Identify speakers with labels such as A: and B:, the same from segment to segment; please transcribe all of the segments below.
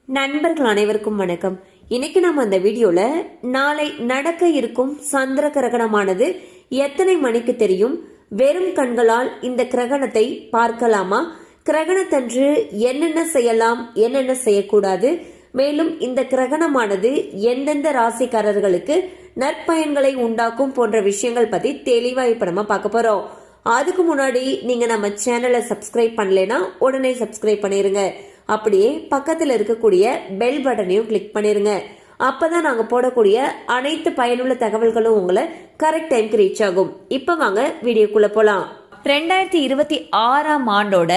A: நண்பர்கள் அனைவருக்கும் வணக்கம். இன்னைக்கு நம்ம அந்த வீடியோல நாளை நடக்க இருக்கும் சந்திர கிரகணமானது எத்தனை மணிக்கு தெரியும், வெறும் கண்களால் இந்த கிரகணத்தை பார்க்கலாமா, கிரகணத்தன்று என்னென்ன செய்யலாம் என்னென்ன செய்யக்கூடாது, மேலும் இந்த கிரகணமானது எந்தெந்த ராசிக்காரர்களுக்கு நற்பயன்களை உண்டாக்கும் போன்ற விஷயங்கள் பத்தி தெளிவா இப்ப நம்ம பார்க்க போறோம். அதுக்கு முன்னாடி நீங்க நம்ம சேனலை சப்ஸ்கிரைப் பண்ணலைன்னா உடனே சப்ஸ்கிரைப் பண்ணிருங்க. அப்படியே பக்கத்தில் இருக்கக்கூடிய பெல் பட்டனையும் கிளிக் பண்ணிருங்க. அப்பதான் நாங்க போடக்கூடிய அனைத்து பயனுள்ள தகவல்களும் உங்களை கரெக்ட் டைம்க்கு ரீச் ஆகும். இப்ப வாங்க வீடியோக்குள்ள போலாம். 2026 ஆண்டோட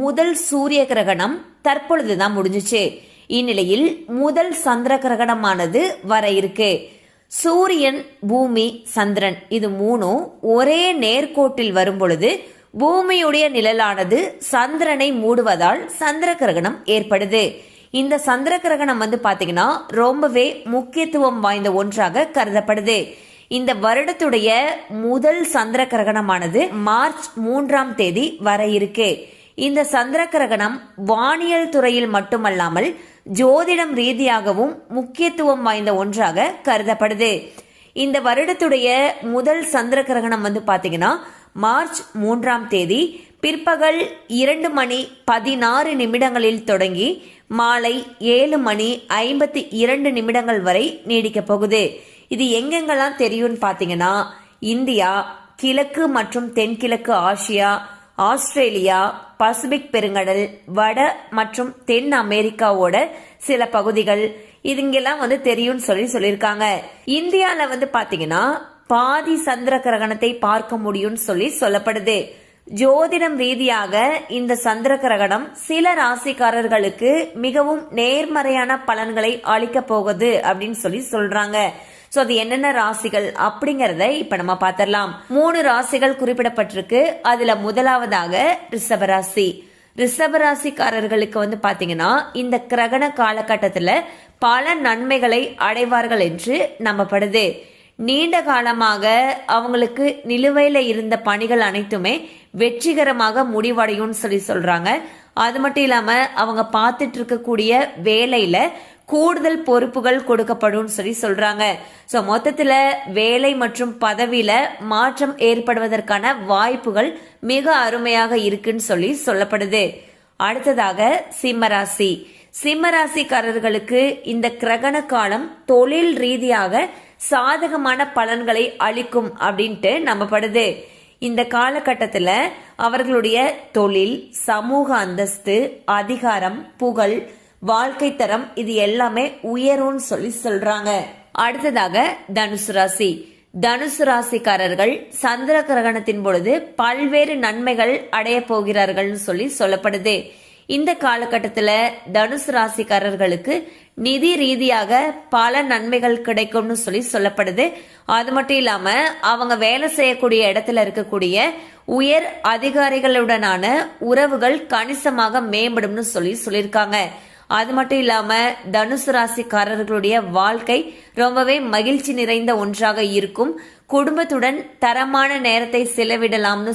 A: முதல் சூரிய கிரகணம் தற்பொழுதுதான் முடிஞ்சிச்சு. இந்நிலையில் முதல் சந்திர கிரகணமானது வர இருக்கு. சூரியன், பூமி, சந்திரன் இது மூணும் ஒரே நேர்கோட்டில் வரும் பொழுது பூமியுடைய நிழலானது சந்திரனை மூடுவதால் சந்திர கிரகணம் ஏற்படுது. இந்த சந்திர கிரகணம் பாத்தீங்கன்னா ரொம்பவே முக்கியத்துவம் வாய்ந்த ஒன்றாக கருதப்படுது. இந்த வருடத்துடைய முதல் சந்திர கிரகணமானது மார்ச் 3ஆம் தேதி வர இருக்கு. இந்த சந்திர கிரகணம் வானியல் துறையில் மட்டுமல்லாமல் ஜோதிடம் ரீதியாகவும் முக்கியத்துவம் வாய்ந்த ஒன்றாக கருதப்படுது. இந்த வருடத்துடைய முதல் சந்திர கிரகணம் பாத்தீங்கன்னா மார்ச் 3ஆம் தேதி பிற்பகல் 2:16 தொடங்கி மாலை 7:52 வரை நீடிக்க போகுது. இது எங்கெங்கெல்லாம் தெரியும்னு பாத்தீங்கன்னா இந்தியா, கிழக்கு மற்றும் தென்கிழக்கு ஆசியா, ஆஸ்திரேலியா, பசிபிக் பெருங்கடல், வட மற்றும் தென் அமெரிக்காவோட சில பகுதிகள் இதுங்கெல்லாம் தெரியும்னு சொல்லியிருக்காங்க. இந்தியால பாத்தீங்கன்னா பாதி சந்திர கிரகணத்தை பார்க்க முடியும்னு சொல்லப்படுது. ஜோதிடம் ரீதியாக இந்த சந்திர கிரகணம் சில ராசிக்காரர்களுக்கு மிகவும் நேர்மறையான பலன்களை அளிக்க போகுது அப்படின்னு சொல்றாங்க. சோ அது என்னென்ன ராசிகள் அப்படிங்கறத இப்ப நம்ம பாத்திரலாம். 3 ராசிகள் குறிப்பிடப்பட்டிருக்கு. அதுல முதலாவதாக ரிஷபராசி. ரிஷபராசிக்காரர்களுக்கு பாத்தீங்கன்னா இந்த கிரகண காலகட்டத்துல பல நன்மைகளை அடைவார்கள் என்று நம்பப்படுது. நீண்ட காலமாக அவங்களுக்கு நிலுவையில இருந்த பணிகள் அனைத்துமே வெற்றிகரமாக முடிவடையும் சொல்றாங்க. அது மட்டும் இல்லாம அவங்க பார்த்துட்டு இருக்கக்கூடிய வேலையில கூடுதல் பொறுப்புகள் கொடுக்கப்படும் சொல்றாங்க. சோ மொத்தத்துல வேலை மற்றும் பதவியில மாற்றம் ஏற்படுவதற்கான வாய்ப்புகள் மிக அருமையாக இருக்குன்னு சொல்லப்படுது. அடுத்ததாக சிம்மராசி. சிம்மராசிக்காரர்களுக்கு இந்த கிரகண காலம் தொழில் ரீதியாக சாதகமான பலன்களை அளிக்கும் அப்படின்ட்டு நம்பப்படுது. இந்த காலகட்டத்துல அவர்களுடைய தொழில், சமூக அந்தஸ்து, அதிகாரம், புகழ், வாழ்க்கை தரம் இது எல்லாமே உயரும் சொல்றாங்க. அடுத்ததாக தனுசு ராசி. தனுசு ராசிக்காரர்கள் சந்திர கிரகணத்தின் பொழுது பல்வேறு நன்மைகள் அடைய போகிறார்கள் சொல்லப்படுது. இந்த காலகட்டத்துல தனுசு ராசிக்காரர்களுக்கு நிதி ரீதியாக பல நன்மைகள் கிடைக்கும்னு சொல்லப்படுது. அது மட்டும் இல்லாம அவங்க வேலை செய்யக்கூடிய இடத்துல இருக்கக்கூடிய உயர் அதிகாரிகளுடனான உறவுகள் கணிசமாக மேம்படும் சொல்லியிருக்காங்க. அது மட்டும் இல்லாம தனுசு ராசிக்காரர்களுடைய வாழ்க்கை ரொம்பவே மகிழ்ச்சி நிறைந்த ஒன்றாக இருக்கும். குடும்பத்துடன் தரமான நேரத்தை செலவிடலாம்னு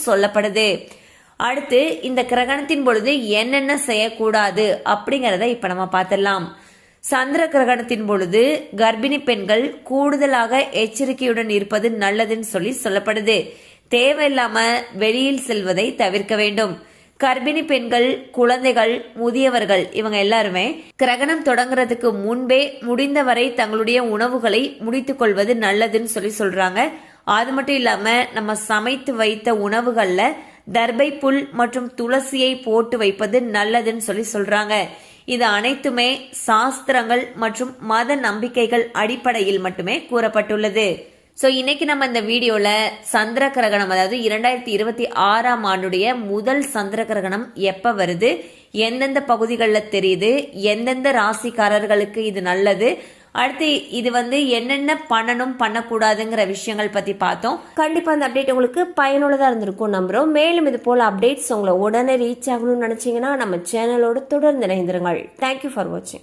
A: சொல்லப்படுது. அடுத்து இந்த கிரகணத்தின் பொழுது என்னென்ன செய்யக்கூடாது அப்படிங்கறத இப்ப நம்ம பார்த்திடலாம். சந்திர கிரகணத்தின் பொழுது கர்ப்பிணி பெண்கள் கூடுதலாக எச்சரிக்கையுடன் இருப்பது நல்லதுன்னு சொல்லப்படுது. தேவையில்லாம வெளியில் செல்வதை தவிர்க்க வேண்டும். கர்ப்பிணி பெண்கள், குழந்தைகள், முதியவர்கள் இவங்க எல்லாருமே கிரகணம் தொடங்குறதுக்கு முன்பே முடிந்தவரை தங்களுடைய உணவுகளை முடித்துக் கொள்வது நல்லதுன்னு சொல்றாங்க. அது மட்டும் இல்லாம நம்ம சமைத்து வைத்த உணவுகள்ல தர்பை புல் மற்றும் துளசியை போட்டு வைப்பது நல்லதுன்னு சொல்றாங்க. இது அனைத்துமே சாஸ்திரங்கள் மற்றும் மத நம்பிக்கைகள் அடிப்படையில் மட்டுமே கூறப்பட்டுள்ளது. சோ இன்னைக்கு நம்ம இந்த வீடியோல சந்திர கிரகணம், அதாவது 2026 ஆண்டுடைய முதல் சந்திர கிரகணம் எப்ப வருது, எந்தெந்த பகுதிகளில் தெரியுது, எந்தெந்த ராசிக்காரர்களுக்கு இது நல்லது, அடுத்து இது என்னென்ன பண்ணணும் பண்ணக்கூடாதுங்கிற விஷயங்கள் பத்தி பார்த்தோம். கண்டிப்பா அந்த அப்டேட் உங்களுக்கு பயனுள்ளதா இருந்திருக்கும் நம்புறோம். மேலும் இது போல அப்டேட்ஸ் உங்களை உடனே ரீச் ஆகணும்னு நினைச்சீங்கன்னா நம்ம சேனலோட தொடர்ந்து இணைந்திருங்கள். தேங்க்யூ ஃபார் வாட்சிங்.